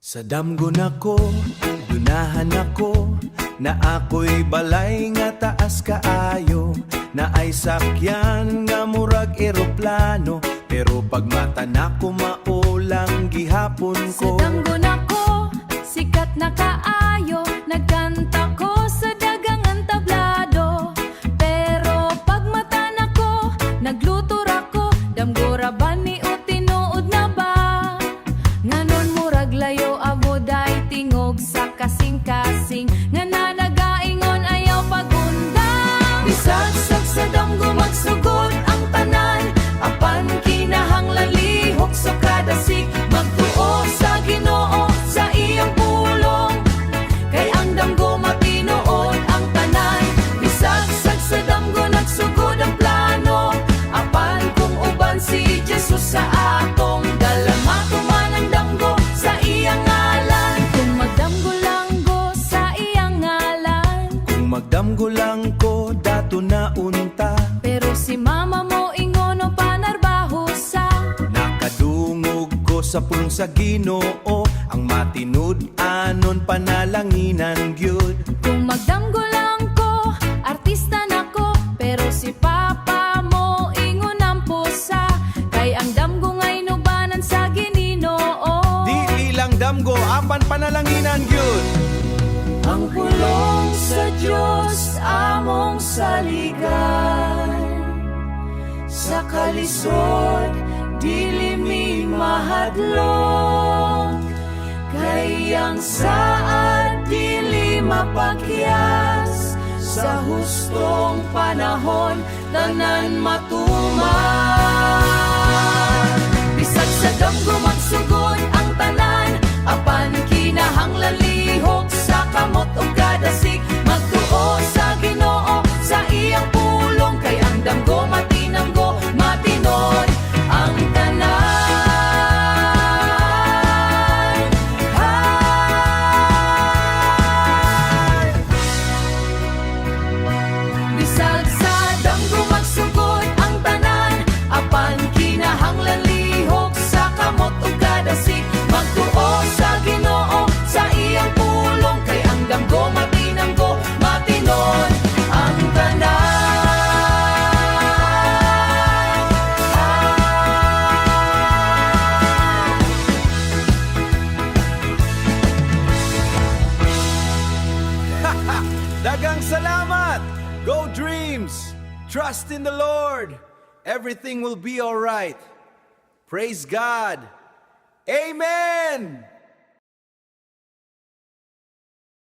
Sa damgon ako, dunahan ako, na ako'y balay nga taas kaayo, na ay sakyan nga murag eroplano, pero pag mata nako maulang gihapon ko. Sa damgon ako, sikat na kaayo, nagkanta ko sa dagangan tablado, pero pag mata nako, naglutor ako, damgora ba ni o tinuod na ba? Nganon murag layo abuday tingog sa kasing-kasing, nga nanagaingon ayaw pagundang. Bisagsag sa damgo magsugod ang tanan, apan kinahanglan lihok sa kadasig, magtuo sa Ginoo sa iyang pulong, kay ang damgo matinuod ang tanan. Bisagsag sa damgo nagsugod ang plano, apan kung uban si Jesus sa atong dala, matuman ang damgo sa iyang ngalan. Kung magdamgo lang go sa iyang ngalan, Kung magdamgo lang ko, dato na unta, pero si mama mo ingono panarbaho sa nakadungog ko sa pulong sa Ginoo, ang matinud anon panalanginan gyud. kung magdamgo lang ko, artista na ko, pero si papa mo ingon ang pusa, kay ang damgo nga'y nubanan sa Ginoo. Di ilang damgo, apan panalanginan gyud. Ang pulong sa Diyos among saligan, sa kalisod dili mi mahadlok, kay ang saad dili mapakyas, sa hustong panahon tanan matuman. Bisag sa damgo magsugod ang tanan, apan kinahanglan lihok sa kamot ug kadasig, magtuo sa Ginoo sa iyang pulong, kay ang damgo matinanggo matinod ang tanan. Bisag sa damgo magsugod ang tanan, apan kinahanglan lihok sa kamot ug kadasig, magtuo sa Ginoo sa iyang pulong, kay ang damgo matinanggo matinod ang tanan. Dagang salamat! Go Dreams! Trust in the Lord! Everything will be alright. Praise God! Amen!